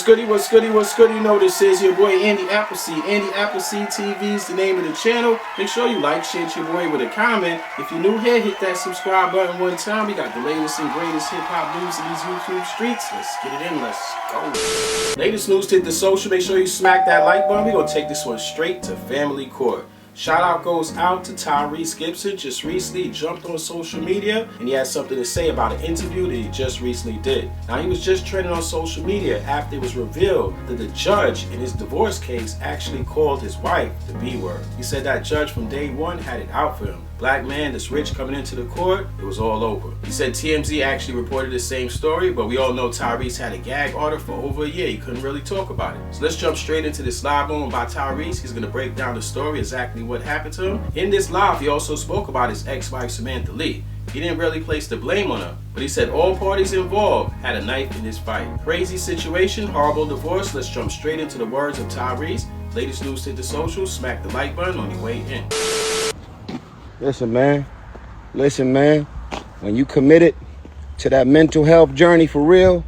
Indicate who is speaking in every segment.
Speaker 1: What's goody, what's goody, what's goody? You know this is your boy Andy Appleseed. Andy Appleseed TV is the name of the channel. Make sure you like, share your boy with a comment. If you're new here, hit that subscribe button one time. We got the latest and greatest hip-hop news in these YouTube streets. Let's get it in, let's go. Latest news hit the social. Make sure you smack that like button. We're going to take this one straight to family court. Shout out goes out to Tyrese Gibson. Just recently jumped on social media and he had something to say about an interview that he just recently did. Now he was just trending on social media after it was revealed that the judge in his divorce case actually called his wife the B word. He said that judge from day one had it out for him. Black man that's rich coming into the court, it was all over. He said TMZ actually reported the same story, but we all know Tyrese had a gag order for over a year. He couldn't really talk about it. So let's jump straight into this live moment by Tyrese. He's going to break down the story, exactly what happened to him. In this live, he also spoke about his ex-wife Samantha Lee. He didn't really place the blame on her, but he said all parties involved had a knife in this fight. Crazy situation, horrible divorce. Let's jump straight into the words of Tyrese. Latest news hit the social. Smack the like button on your way in.
Speaker 2: Listen, man, when you committed to that mental health journey for real,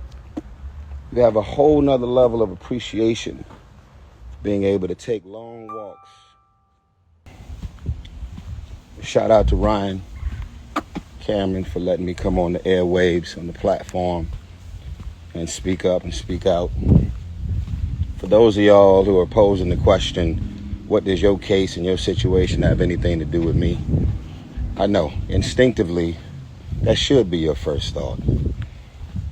Speaker 2: you have a whole nother level of appreciation for being able to take long walks. Shout out to Ryan Cameron for letting me come on the airwaves, on the platform, and speak up and speak out. For those of y'all who are posing the question, what does your case and your situation have anything to do with me? I know, instinctively, that should be your first thought.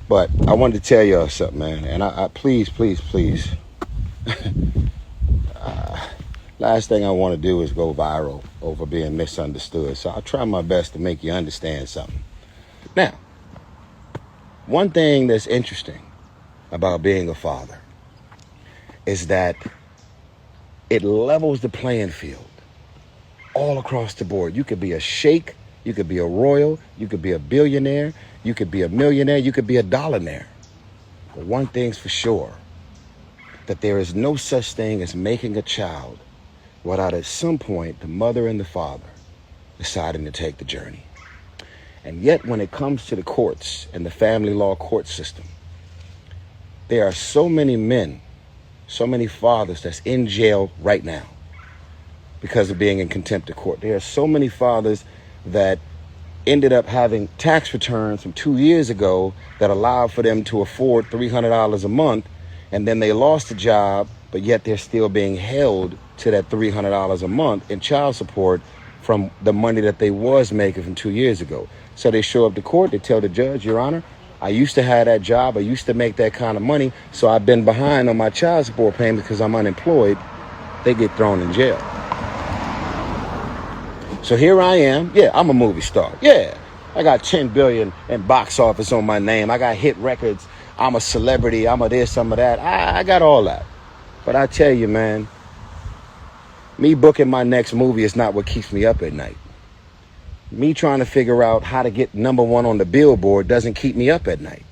Speaker 2: But I wanted to tell y'all something, man. And I please. Last thing I want to do is go viral over being misunderstood. So I'll try my best to make you understand something. Now, one thing that's interesting about being a father is that it levels the playing field all across the board. You could be a sheikh, you could be a royal, you could be a billionaire, you could be a millionaire, you could be a dollaraire. But one thing's for sure, that there is no such thing as making a child without at some point the mother and the father deciding to take the journey. And yet when it comes to the courts and the family law court system, there are so many men, so many fathers that's in jail right now because of being in contempt of court. There are so many fathers that ended up having tax returns from 2 years ago that allowed for them to afford $300 a month, and then they lost the job, but yet they're still being held to that $300 a month in child support from the money that they was making from 2 years ago. So they show up to court, they tell the judge, Your Honor, I used to have that job, I used to make that kind of money, so I've been behind on my child support payment because I'm unemployed. They get thrown in jail. So here I am. Yeah, I'm a movie star. Yeah, I got 10 billion in box office on my name. I got hit records. I'm a celebrity. I'm a this, I'm a that. I got all that. But I tell you, man, me booking my next movie is not what keeps me up at night. Me trying to figure out how to get #1 on the Billboard doesn't keep me up at night.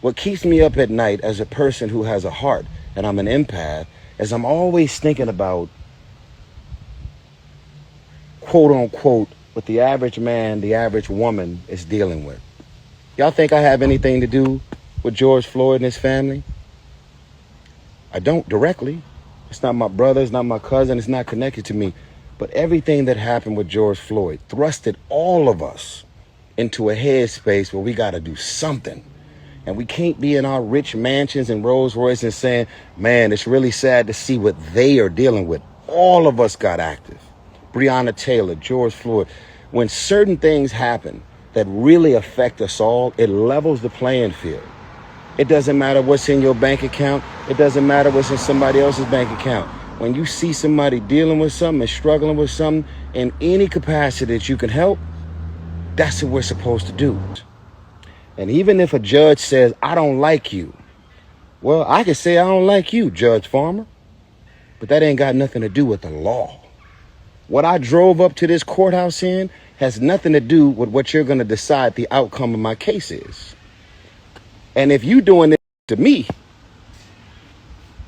Speaker 2: What keeps me up at night as a person who has a heart, and I'm an empath, is I'm always thinking about, quote unquote, what the average man, the average woman is dealing with. Y'all think I have anything to do with George Floyd and his family? I don't directly. It's not my brother, it's not my cousin, it's not connected to me. But everything that happened with George Floyd thrusted all of us into a headspace where we got to do something. And we can't be in our rich mansions and Rolls Royce and saying, man, it's really sad to see what they are dealing with. All of us got active. Breonna Taylor, George Floyd. When certain things happen that really affect us all, it levels the playing field. It doesn't matter what's in your bank account. It doesn't matter what's in somebody else's bank account. When you see somebody dealing with something and struggling with something in any capacity that you can help, that's what we're supposed to do. And even if a judge says, I don't like you, well, I can say I don't like you, Judge Farmer, but that ain't got nothing to do with the law. What I drove up to this courthouse in has nothing to do with what you're going to decide the outcome of my case is. And if you doing this to me,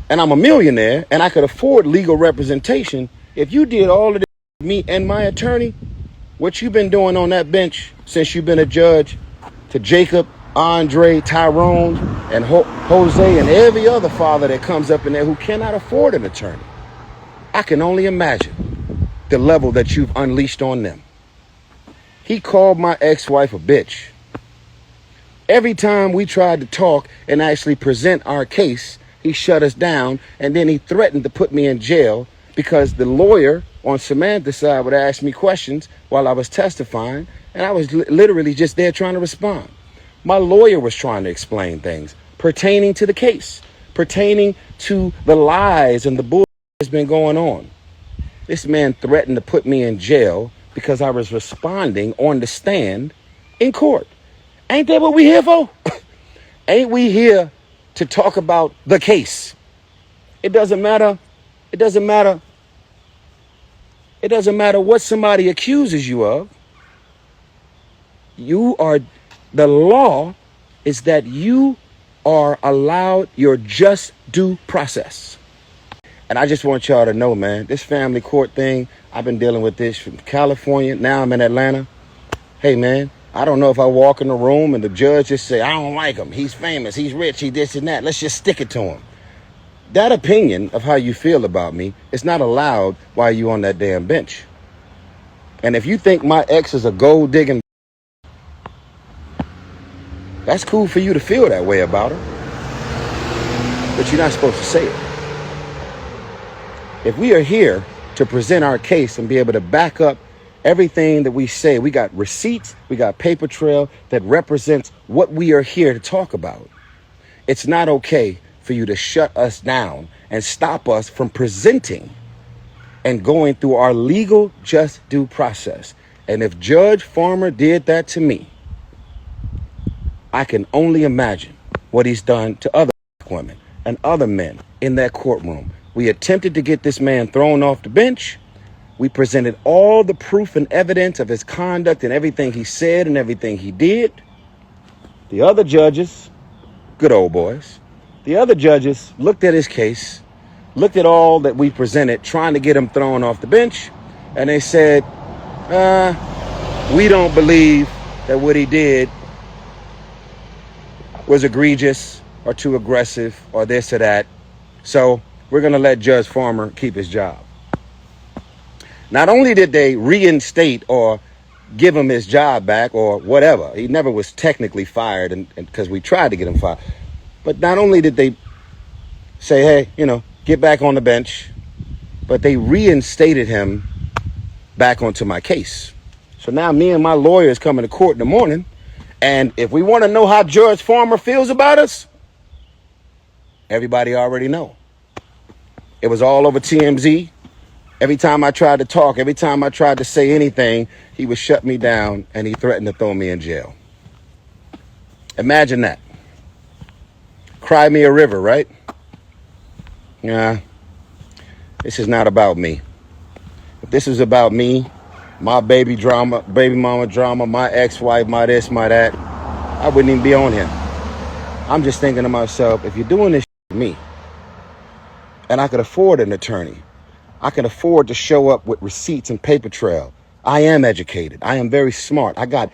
Speaker 2: and I'm a millionaire, and I could afford legal representation, if you did all of this to me and my attorney, what you've been doing on that bench since you've been a judge to Jacob, Andre, Tyrone, and Jose and every other father that comes up in there who cannot afford an attorney. I can only imagine the level that you've unleashed on them. He called my ex-wife a bitch. Every time we tried to talk and actually present our case, he shut us down, and then he threatened to put me in jail because the lawyer on Samantha's side would ask me questions while I was testifying, and I was literally just there trying to respond. My lawyer was trying to explain things pertaining to the case, pertaining to the lies and the bull that's been going on. This man threatened to put me in jail because I was responding on the stand in court. Ain't that what we here for? Ain't we here to talk about the case? It doesn't matter. It doesn't matter. It doesn't matter what somebody accuses you of. The law is that you are allowed your just due process. And I just want y'all to know, man, this family court thing, I've been dealing with this from California. Now I'm in Atlanta. Hey, man, I don't know if I walk in the room and the judge just say, I don't like him. He's famous. He's rich. He this and that. Let's just stick it to him. That opinion of how you feel about me is not allowed while you on that damn bench. And if you think my ex is a gold digging, that's cool for you to feel that way about her. But you're not supposed to say it. If we are here to present our case and be able to back up everything that we say, we got receipts, we got paper trail that represents what we are here to talk about. It's not okay for you to shut us down and stop us from presenting and going through our legal just due process. And if Judge Farmer did that to me, I can only imagine what he's done to other women and other men in that courtroom. We attempted to get this man thrown off the bench. We presented all the proof and evidence of his conduct and everything he said and everything he did. The other judges, good old boys, the other judges looked at his case, looked at all that we presented, trying to get him thrown off the bench, and they said, we don't believe that what he did was egregious or too aggressive or this or that. So we're going to let Judge Farmer keep his job. Not only did they reinstate or give him his job back or whatever, he never was technically fired and because we tried to get him fired. But not only did they say, hey, get back on the bench, but they reinstated him back onto my case. So now me and my lawyers coming to court in the morning, and if we want to know how Judge Farmer feels about us, everybody already know. It was all over TMZ. Every time I tried to talk, every time I tried to say anything, he would shut me down and he threatened to throw me in jail. Imagine that. Cry me a river, right? Nah, this is not about me. If this is about me, my baby mama drama, my ex-wife, my this, my that, I wouldn't even be on here. I'm just thinking to myself, if you're doing this with me, and I could afford an attorney, I can afford to show up with receipts and paper trail. I am educated. I am very smart. I got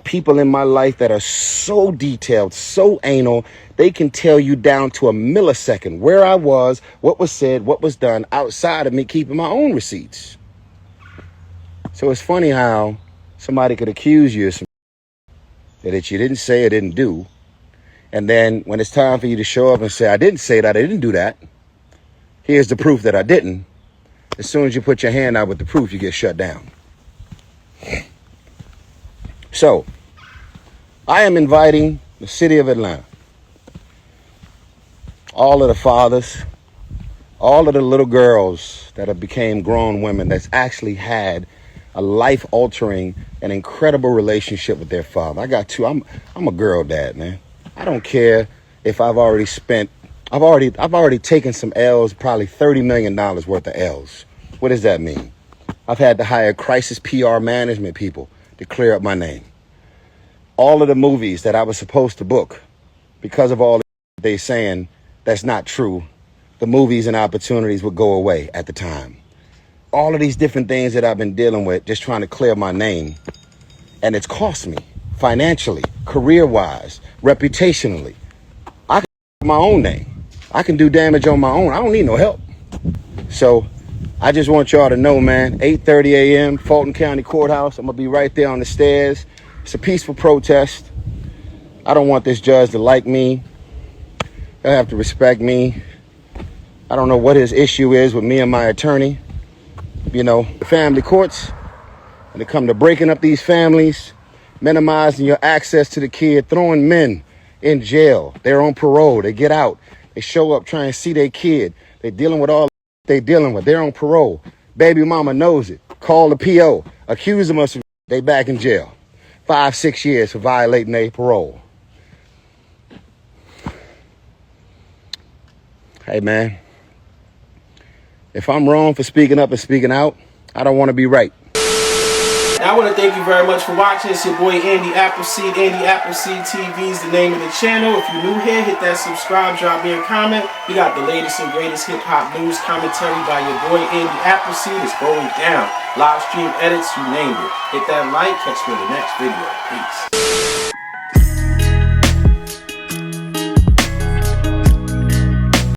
Speaker 2: people in my life that are so detailed, so anal, they can tell you down to a millisecond where I was, what was said, what was done outside of me keeping my own receipts. So it's funny how somebody could accuse you of something that you didn't say or didn't do. And then when it's time for you to show up and say, I didn't say that, I didn't do that. Here's the proof that I didn't. As soon as you put your hand out with the proof, you get shut down. So, I am inviting the city of Atlanta, all of the fathers, all of the little girls that have became grown women that's actually had a life-altering and incredible relationship with their father. I got two. I'm a girl dad, man. I don't care if I've already taken some L's, probably $30 million worth of L's. What does that mean? I've had to hire crisis PR management people to clear up my name. All of the movies that I was supposed to book, because of all they saying that's not true, the movies and opportunities would go away at the time. All of these different things that I've been dealing with, just trying to clear my name. And it's cost me financially, career-wise, reputationally. my own name. I can do damage on my own. I don't need no help. So I just want y'all to know, man, 8:30 a.m., Fulton County Courthouse. I'm going to be right there on the stairs. It's a peaceful protest. I don't want this judge to like me. They'll have to respect me. I don't know what his issue is with me and my attorney. You know, family courts, when it come to breaking up these families, minimizing your access to the kid, throwing men in jail. They're on parole. They get out. They show up trying to see their kid. They're dealing with all they're dealing with. They're on parole. Baby mama knows it. Call the PO. Accuse them of some. They back in jail. 5-6 years for violating their parole. Hey, man. If I'm wrong for speaking up and speaking out, I don't want to be right.
Speaker 1: I want to thank you very much for watching. It's your boy Andy Appleseed. Andy Appleseed TV is the name of the channel. If you're new here, hit that subscribe, drop me a comment. We got the latest and greatest hip-hop news commentary by your boy Andy Appleseed. It's going down. Live stream edits, you name it. Hit that like. Catch me in the next video. Peace.